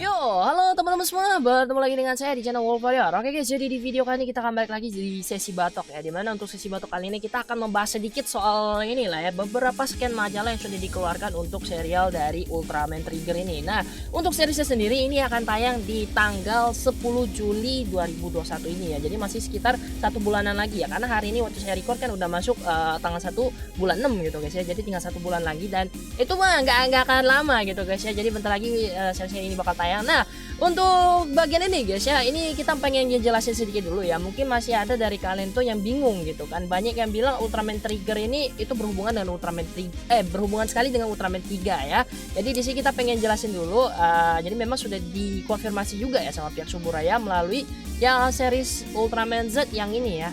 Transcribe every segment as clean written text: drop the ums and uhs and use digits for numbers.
Yo, halo teman-teman semua, bertemu lagi dengan saya di channel Wolf Warrior. Oke guys, jadi di video kali ini kita akan balik lagi di sesi batok ya. Dimana untuk sesi batok kali ini kita akan membahas sedikit soal inilah ya, beberapa scan majalah yang sudah dikeluarkan untuk serial dari Ultraman Trigger ini. Nah, untuk seriesnya sendiri ini akan tayang di tanggal 10 Juli 2021 ini ya. Jadi masih sekitar 1 bulanan lagi ya. Karena hari ini waktu saya record kan udah masuk tanggal 1 bulan 6 gitu guys ya. Jadi tinggal 1 bulan lagi dan itu mah nggak akan lama gitu guys ya. Jadi bentar lagi seriesnya ini bakal tayang. Nah, untuk bagian ini guys ya, ini kita pengen jelasin sedikit dulu ya. Mungkin masih ada dari kalian tuh yang bingung gitu kan. Banyak yang bilang Ultraman Trigger ini itu berhubungan dengan Ultraman berhubungan sekali dengan Ultraman 3 ya. Jadi di sini kita pengen jelasin dulu. Jadi memang sudah dikonfirmasi juga ya sama pihak Suburaya melalui yang series Ultraman Z yang ini ya,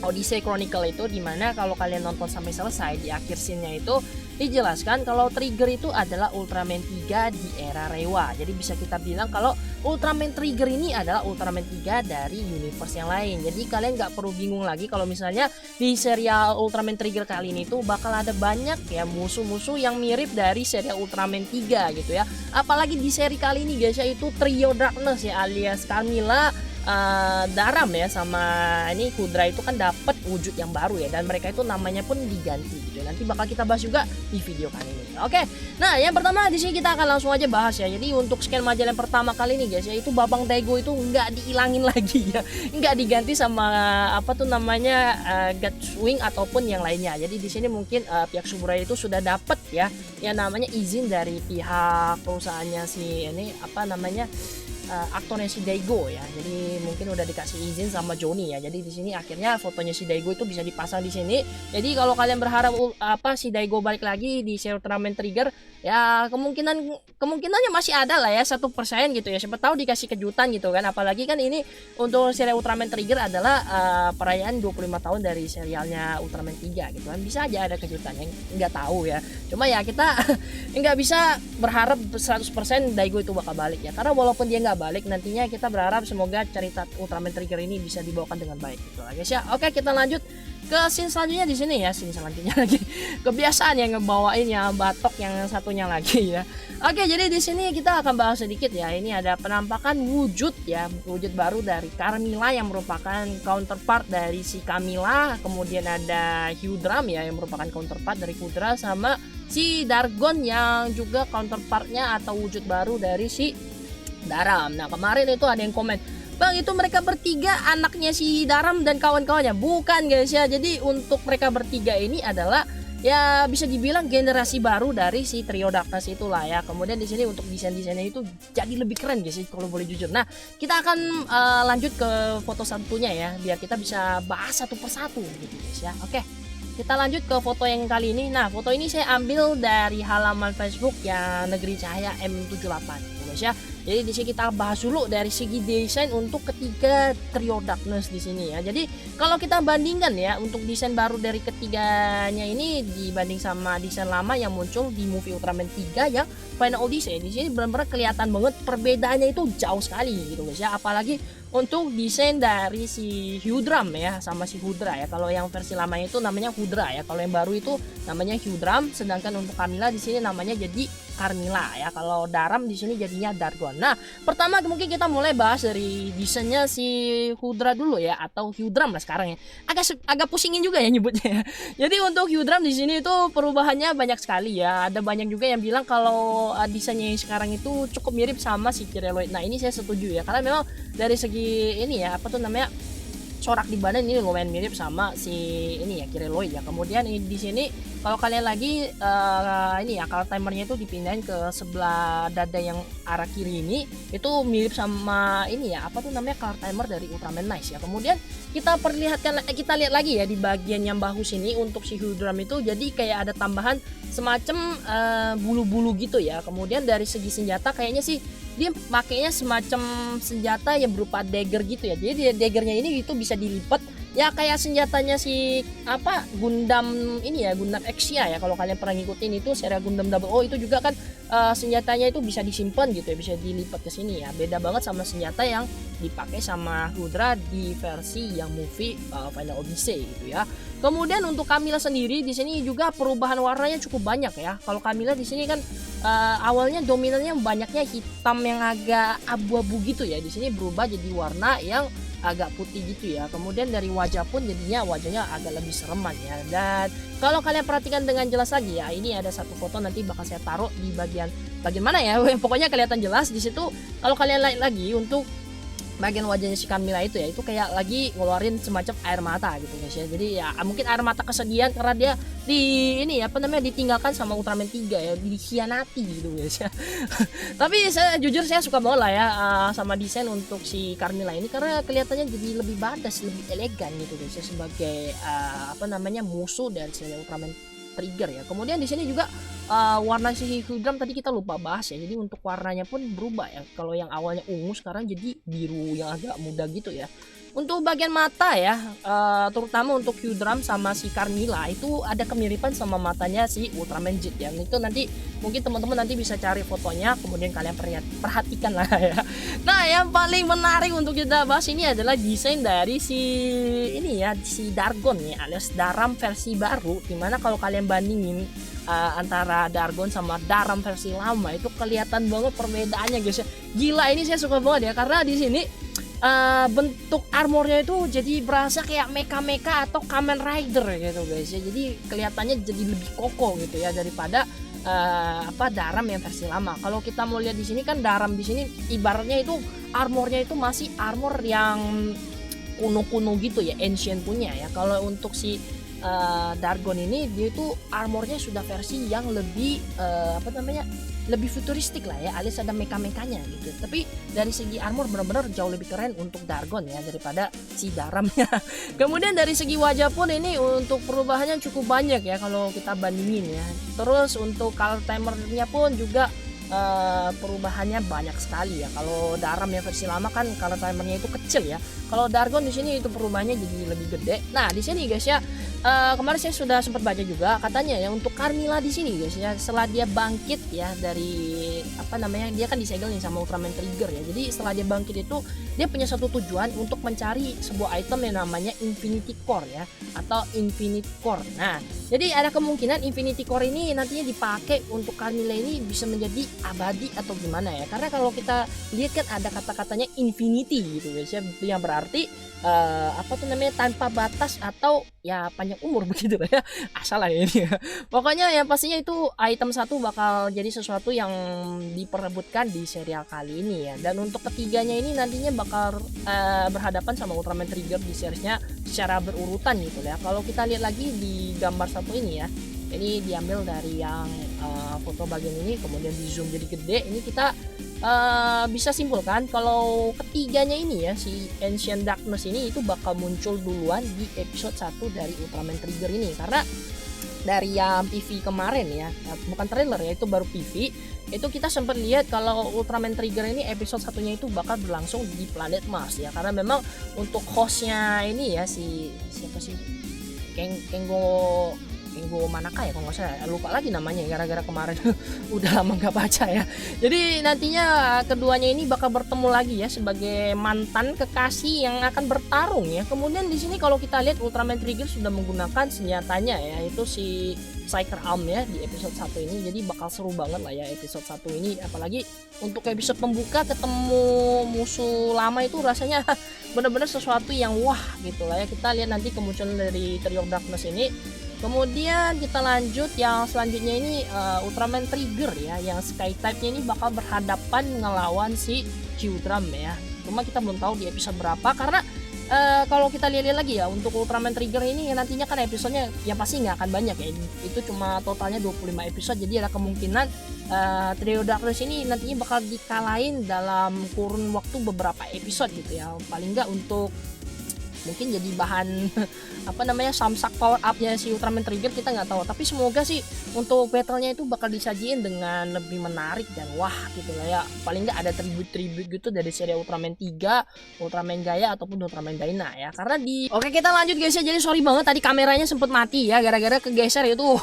Odyssey Chronicle itu, dimana kalau kalian nonton sampai selesai di akhir scene-nya itu dijelaskan kalau Trigger itu adalah Ultraman 3 di era Reiwa. Jadi bisa kita bilang kalau Ultraman Trigger ini adalah Ultraman 3 dari universe yang lain. Jadi kalian nggak perlu bingung lagi kalau misalnya di serial Ultraman Trigger kali ini tuh bakal ada banyak ya musuh-musuh yang mirip dari serial Ultraman 3 gitu ya. Apalagi di seri kali ini guys ya, itu Trio Darkness ya, alias Camilla, Daram ya sama ini Kudra itu kan dapat wujud yang baru ya, dan mereka itu namanya pun diganti gitu. Nanti bakal kita bahas juga di video kali ini. Oke. Nah, yang pertama di sini kita akan langsung aja bahas ya. Jadi untuk scan majalah yang pertama kali ini guys ya, itu Babang Daigo itu nggak dihilangin lagi ya. Nggak diganti sama apa tuh namanya Gutswing ataupun yang lainnya. Jadi di sini mungkin pihak Suburaya itu sudah dapat ya yang namanya izin dari pihak perusahaannya si ini apa namanya aktornya si Daigo ya. Jadi mungkin udah dikasih izin sama Johnny ya. Jadi di sini akhirnya fotonya si Daigo itu bisa dipasang di sini. Jadi kalau kalian berharap si Daigo balik lagi di serial Ultraman Trigger ya, kemungkinannya masih ada lah ya 1% gitu ya. Siapa tahu dikasih kejutan gitu kan. Apalagi kan ini untuk serial Ultraman Trigger adalah perayaan 25 tahun dari serialnya Ultraman 3 gitu kan. Bisa aja ada kejutan yang nggak tahu ya. Cuma ya kita nggak bisa berharap 100% Daigo itu bakal balik ya. Karena walaupun dia nggak balik, nantinya kita berharap semoga cerita Ultraman Trigger ini bisa dibawakan dengan baik gitu lah guys ya. Oke, kita lanjut ke scene selanjutnya di sini ya. Scene selanjutnya lagi kebiasaan yang ngebawain ya batok yang satunya lagi ya. Oke, jadi di sini kita akan bahas sedikit ya. Ini ada penampakan wujud ya, wujud baru dari Carmilla yang merupakan counterpart dari si Camilla. Kemudian ada Hudram ya yang merupakan counterpart dari Kudra, sama si Dargon yang juga counterpartnya atau wujud baru dari si Daram. Nah, kemarin itu ada yang komen, "Bang, itu mereka bertiga anaknya si Daram dan kawan-kawannya." Bukan guys ya. Jadi untuk mereka bertiga ini adalah ya bisa dibilang generasi baru dari si Trio Darkness itulah ya. Kemudian di sini untuk desain-desainnya itu jadi lebih keren guys kalau boleh jujur. Nah, kita akan lanjut ke foto satunya ya, biar kita bisa bahas satu persatu gitu guys ya. Oke. Kita lanjut ke foto yang kali ini. Nah, foto ini saya ambil dari halaman Facebook yang Negeri Cahaya M78 guys ya. Jadi di sini kita bahas dulu dari segi desain untuk ketiga Trio Darkness di sini ya. Jadi kalau kita bandingkan ya untuk desain baru dari ketiganya ini dibanding sama desain lama yang muncul di movie Ultraman 3 ya, Final Odyssey, di sini benar-benar kelihatan banget perbedaannya itu jauh sekali gitu guys ya. Apalagi untuk desain dari si Hudram ya sama si Hudra ya. Kalau yang versi lamanya itu namanya Hudra ya. Kalau yang baru itu namanya Hudram, sedangkan untuk Camilla di sini namanya jadi Carmilla ya. Kalau Daram di sini jadinya Dargon. Nah, pertama mungkin kita mulai bahas dari desainnya si Hudra dulu ya, atau Hudram lah sekarang ya. Agak pusingin juga ya nyebutnya ya. Jadi untuk Hudram di sini itu perubahannya banyak sekali ya. Ada banyak juga yang bilang kalau desainnya yang sekarang itu cukup mirip sama si Kireloid. Nah, ini saya setuju ya, karena memang dari segi ini ya apa tuh namanya corak di badan ini lumayan mirip sama si ini ya Kireloid ya. Kemudian ini di sini kalau kalian lagi ini ya kalau timernya itu dipindahin ke sebelah dada yang arah kiri ini, itu mirip sama ini ya apa tuh namanya color timer dari Ultraman Nice ya. Kemudian kita lihat lagi ya di bagian yang bahu sini untuk si Hudram itu jadi kayak ada tambahan semacam bulu-bulu gitu ya. Kemudian dari segi senjata kayaknya sih dia pakainya semacam senjata yang berupa dagger gitu ya. Jadi daggernya ini itu bisa dilipat ya kayak senjatanya si apa Gundam ini ya, Gundam Exia ya. Kalau kalian pernah ngikutin itu serial Gundam Double O itu juga kan senjatanya itu bisa disimpan gitu ya, bisa dilipat ke sini ya. Beda banget sama senjata yang dipakai sama Hudra di versi yang movie Final Odyssey gitu ya. Kemudian untuk Camilla sendiri di sini juga perubahan warnanya cukup banyak ya. Kalau Camilla di sini kan awalnya dominannya banyaknya hitam yang agak abu-abu gitu ya. Di sini berubah jadi warna yang agak putih gitu ya. Kemudian dari wajah pun jadinya wajahnya agak lebih sereman ya. Dan kalau kalian perhatikan dengan jelas lagi ya, ini ada satu foto nanti bakal saya taruh di bagian mana ya. Pokoknya kelihatan jelas di situ. Kalau kalian lihat lagi untuk bagian wajahnya si Carmilla itu ya, itu kayak lagi ngeluarin semacam air mata gitu guys ya. Jadi ya mungkin air mata kesedihan karena dia ditinggalkan sama Ultraman 3 ya, dikhianati gitu guys ya. Tapi jujur saya suka banget lah ya sama desain untuk si Carmilla ini, karena kelihatannya jadi lebih badass, lebih elegan gitu guys ya, sebagai musuh dari seri Ultraman Trigger ya. Kemudian di sini juga warna si Hyudram tadi kita lupa bahas ya. Jadi untuk warnanya pun berubah ya. Kalau yang awalnya ungu sekarang jadi biru yang agak muda gitu ya. Untuk bagian mata ya, terutama untuk Hyudram sama si Carmilla itu ada kemiripan sama matanya si Ultraman Jet ya. Itu nanti mungkin teman-teman nanti bisa cari fotonya, kemudian kalian perhatikan lah ya. Nah, yang paling menarik untuk kita bahas ini adalah desain dari si Dargon ya, alias Daram versi baru. Dimana kalau kalian bandingin antara Dargon sama Daram versi lama, itu kelihatan banget perbedaannya guys ya. Gila, ini saya suka banget ya, karena di sini bentuk armornya itu jadi berasa kayak mecha atau Kamen Rider gitu guys ya. Jadi kelihatannya jadi lebih kokoh gitu ya daripada Daram yang versi lama. Kalau kita mau lihat di sini kan, Daram di sini ibaratnya itu armornya itu masih armor yang kuno-kuno gitu ya, ancient punya ya. Kalau untuk si Dargon ini dia itu armornya sudah versi yang lebih lebih futuristik lah ya, alias ada mecha-mekanya gitu. Tapi dari segi armor benar-benar jauh lebih keren untuk Dargon ya daripada si Daramnya. Kemudian dari segi wajah pun ini untuk perubahannya cukup banyak ya kalau kita bandingin ya. Terus untuk color timernya pun juga perubahannya banyak sekali ya. Kalau Daram yang versi lama kan color timernya itu kecil ya. Kalau Dargon di sini itu perubahannya jadi lebih gede. Nah, di sini guys ya, kemarin saya sudah sempat baca juga katanya ya, untuk Carmilla di sini guys ya, setelah dia bangkit ya dari dia kan disegel nih sama Ultraman Trigger ya. Jadi setelah dia bangkit itu dia punya satu tujuan untuk mencari sebuah item yang namanya Infinity Core ya, atau Infinite Core. Nah, jadi ada kemungkinan Infinity Core ini nantinya dipakai untuk Carmilla ini bisa menjadi abadi atau gimana ya. Karena kalau kita lihat kan ada kata-katanya infinity gitu guys ya, yang berarti tanpa batas atau ya panjang umur begitu lah ya. Asal lah ini ya. Pokoknya yang pastinya itu item satu bakal jadi sesuatu yang diperebutkan di serial kali ini ya. Dan untuk ketiganya ini nantinya bakal berhadapan sama Ultraman Trigger di seriesnya secara berurutan gitu ya. Kalau kita lihat lagi di gambar satu ini ya, ini diambil dari yang foto bagian ini, kemudian di zoom jadi gede. Ini kita bisa simpulkan kalau ketiganya ini ya, si Ancient Darkness ini itu bakal muncul duluan di episode 1 dari Ultraman Trigger ini. Karena dari yang PV kemarin ya, bukan trailer ya, itu baru PV, itu kita sempat lihat kalau Ultraman Trigger ini episode satunya itu bakal berlangsung di planet Mars ya. Karena memang untuk hostnya ini ya, siapa sih, Kengo Manaka ya kalau nggak salah, lupa lagi namanya gara-gara kemarin udah lama nggak baca ya. Jadi nantinya keduanya ini bakal bertemu lagi ya sebagai mantan kekasih yang akan bertarung ya. Kemudian di sini kalau kita lihat Ultraman Trigger sudah menggunakan senjatanya ya, itu si Psyker Arm ya di episode 1 ini. Jadi bakal seru banget lah ya episode 1 ini, apalagi untuk episode pembuka ketemu musuh lama itu rasanya benar-benar sesuatu yang wah gitu lah ya. Kita lihat nanti kemunculan dari Trio Darkness ini. Kemudian kita lanjut yang selanjutnya ini Ultraman Trigger ya, yang Sky Type-nya ini bakal berhadapan ngelawan si Hyudram ya. Cuma kita belum tahu di episode berapa, karena kalau kita lihat lagi ya untuk Ultraman Trigger ini nantinya kan episodenya ya pasti nggak akan banyak ya. Itu cuma totalnya 25 episode, jadi ada kemungkinan Trio Darkness ini nantinya bakal dikalahin dalam kurun waktu beberapa episode gitu ya. Paling nggak untuk mungkin jadi bahan samsak power upnya si Ultraman Trigger, kita nggak tahu. Tapi semoga sih untuk battlenya itu bakal disajiin dengan lebih menarik dan wah gitu lah ya. Paling nggak ada tribute gitu dari seri Ultraman 3, Ultraman Gaia ataupun Ultraman Dyna ya. Karena oke, kita lanjut guys ya. Jadi sorry banget tadi kameranya sempet mati ya gara-gara kegeser itu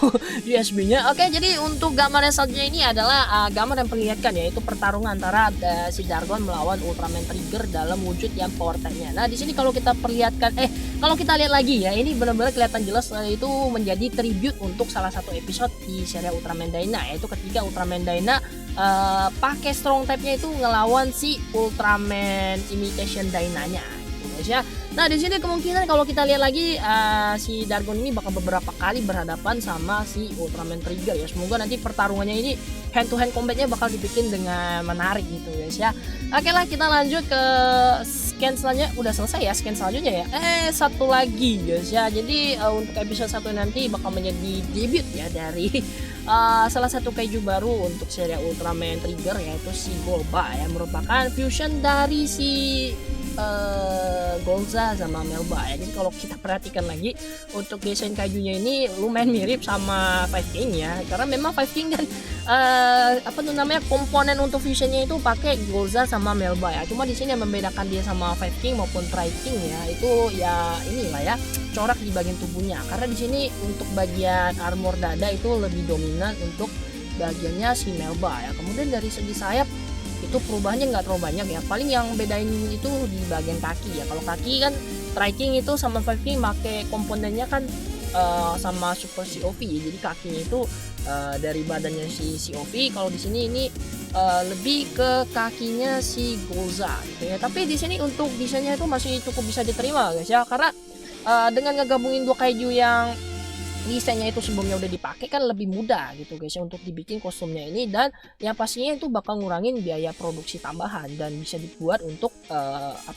USB-nya. Oke, jadi untuk gambar yang selanjutnya ini adalah gambar yang perlihatkan yaitu pertarungan antara si Dargon melawan Ultraman Trigger dalam wujud yang power type-nya. Nah, di sini kalau kita perlihatkan memperlihatkan kalau kita lihat lagi ya, ini benar-benar kelihatan jelas itu menjadi tribute untuk salah satu episode di serial Ultraman Dyna, yaitu ketika Ultraman Dyna pakai strong type-nya itu ngelawan si Ultraman Imitation Dyna-nya gitu guys ya. Nah di sini kemungkinan kalau kita lihat lagi si Dargon ini bakal beberapa kali berhadapan sama si Ultraman Trigger ya. Semoga nanti pertarungannya ini hand to hand combatnya bakal dibikin dengan menarik gitu guys ya. Oke lah, kita lanjut ke scan selanjutnya. Udah selesai ya scan selanjutnya ya. Satu lagi guys ya. Jadi untuk episode 1 nanti bakal menjadi debut ya dari salah satu kaiju baru untuk serial Ultraman Trigger, yaitu si Golba ya, merupakan fusion dari si Golza sama Melba ya. Jadi kalau kita perhatikan lagi untuk desain kaijunya ini lumayan mirip sama Five King ya, karena memang Five King dan komponen untuk fusionnya itu pakai Golza sama Melba ya. Cuma di sini yang membedakan dia sama Five King maupun Tri King ya, itu ya inilah ya, corak di bagian tubuhnya. Karena di sini untuk bagian armor dada itu lebih dominan untuk bagiannya si Melba ya. Kemudian dari segi sayap itu perubahannya nggak terlalu banyak ya, paling yang bedain itu di bagian kaki ya. Kalau kaki kan Tri King itu sama Five King pakai komponennya kan sama Super COV ya, jadi kakinya itu dari badannya si COV. Kalau di sini ini lebih ke kakinya si Golza gitu ya. Tapi di sini untuk desainnya itu masih cukup bisa diterima guys ya, karena dengan ngegabungin dua kaiju yang desainnya itu sebelumnya udah dipakai kan lebih mudah gitu guys ya untuk dibikin kostumnya ini, dan yang pastinya itu bakal ngurangin biaya produksi tambahan dan bisa dibuat untuk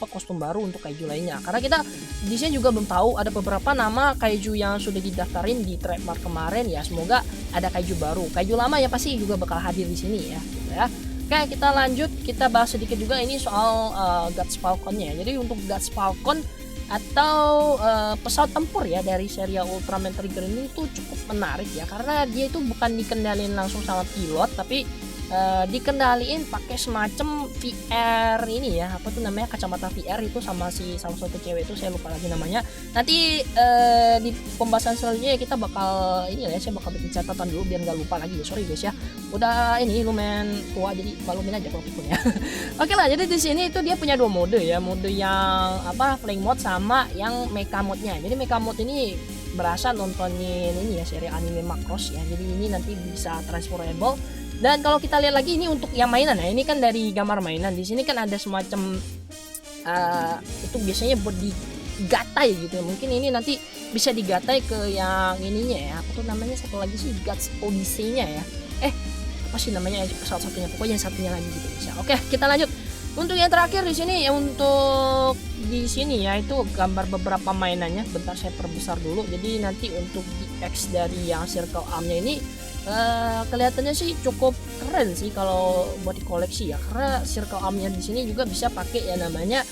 kostum baru untuk kaiju lainnya. Karena kita di sini juga belum tahu, ada beberapa nama kaiju yang sudah didaftarin di trademark kemarin ya. Semoga ada kaiju baru, kaiju lama ya pasti juga bakal hadir di sini ya gitu ya. Oke, kita lanjut, kita bahas sedikit juga ini soal Guts Falcon-nya. Jadi untuk Guts Falcon atau pesawat tempur ya dari serial Ultraman Trigger ini tuh cukup menarik ya, karena dia itu bukan dikendalin langsung sama pilot, tapi dikendaliin pakai semacam VR ini ya, apa tuh namanya, kacamata VR itu sama si salah satu cewek itu saya lupa lagi namanya. Nanti di pembahasan selanjutnya kita bakal ini ya, saya bakal bikin catatan dulu biar nggak lupa lagi ya, sorry guys ya, udah ini lumayan tua jadi maklumin aja kalau ya. Oke lah, jadi di sini itu dia punya dua mode ya, mode yang flying mode sama yang mecha mode-nya. Jadi mecha mode ini berasa nontonin ini ya, seri anime Macross ya, jadi ini nanti bisa transferable. Dan kalau kita lihat lagi ini untuk yang mainan ya, ini kan dari gambar mainan. Di sini kan ada semacam itu biasanya buat digatai gitu. Mungkin ini nanti bisa digatai ke yang ininya ya. Apa tuh namanya satu lagi sih, Guts Odyssey-nya ya. Apa sih namanya salah satunya, pokoknya yang satunya lagi gitu ya. Oke, kita lanjut. Untuk yang terakhir di sini ya, untuk di sini ya itu gambar beberapa mainannya. Bentar saya perbesar dulu. Jadi nanti untuk DX dari yang circle arm-nya ini kelihatannya sih cukup keren sih kalau buat dikoleksi ya, karena circle arm-nya di sini juga bisa pakai ya namanya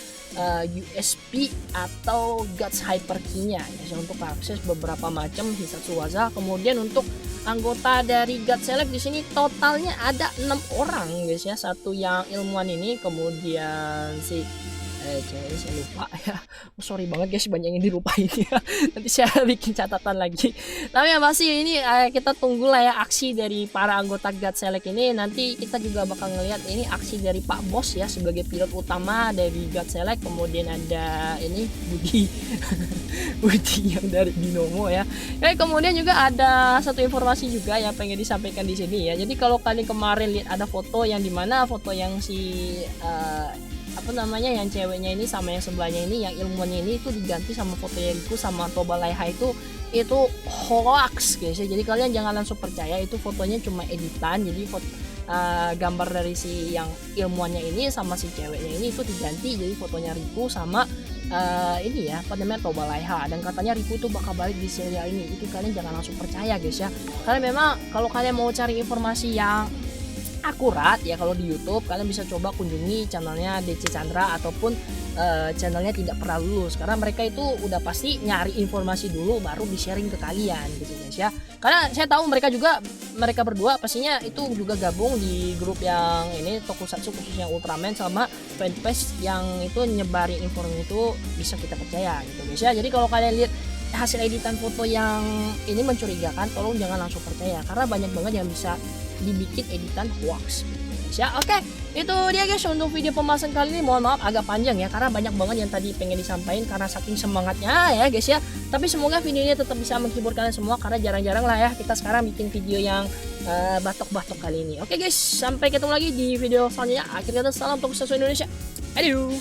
USB atau Guts Hyper Key-nya ya, untuk akses beberapa macam Hisatsu Waza. Kemudian untuk anggota dari Guts Select di sini totalnya ada 6 orang guys ya, satu yang ilmuwan ini, kemudian si cewek saya lupa ya, sorry banget guys banyak yang dilupain ya, nanti saya bikin catatan lagi. Tapi yang pasti ini kita tunggu lah ya aksi dari para anggota Guts Select ini. Nanti kita juga bakal ngelihat ini aksi dari Pak Bos ya sebagai pilot utama dari Guts Select. Kemudian ada ini Budi Budi yang dari Binomo ya. Kemudian juga ada satu informasi juga yang pengen disampaikan di sini ya. Jadi kalau kalian kemarin lihat ada foto yang dimana foto yang si yang ceweknya ini sama yang sebelahnya ini, yang ilmuannya ini itu diganti sama foto Riku sama Toba Laiha, itu hoax guys ya. Jadi kalian jangan langsung percaya itu fotonya cuma editan. Jadi gambar dari si yang ilmuannya ini sama si ceweknya ini itu diganti jadi fotonya Riku sama Toba Laiha, dan katanya Riku itu bakal balik di serial ini. Itu kalian jangan langsung percaya guys ya, karena memang kalau kalian mau cari informasi yang akurat ya, kalau di YouTube kalian bisa coba kunjungi channelnya DC Chandra ataupun channelnya Tidak Pernah Lulus, karena mereka itu udah pasti nyari informasi dulu baru di sharing ke kalian gitu guys ya. Karena saya tahu mereka berdua pastinya itu juga gabung di grup yang ini Tokusatsu khususnya Ultraman sama fanpage yang itu nyebarin informasi itu bisa kita percaya gitu guys ya. Jadi kalau kalian lihat hasil editan foto yang ini mencurigakan, tolong jangan langsung percaya, karena banyak banget yang bisa dibikin editan hoax gitu guys ya. Oke, itu dia guys untuk video pembahasan kali ini. Mohon maaf agak panjang ya, karena banyak banget yang tadi pengen disampaikan karena saking semangatnya ya guys ya. Tapi semoga videonya tetap bisa menghibur kalian semua, karena jarang-jarang lah ya kita sekarang bikin video yang batok-batok kali ini. Oke guys, sampai ketemu lagi di video selanjutnya. Akhir kata salam untuk sesuai Indonesia. Aduh.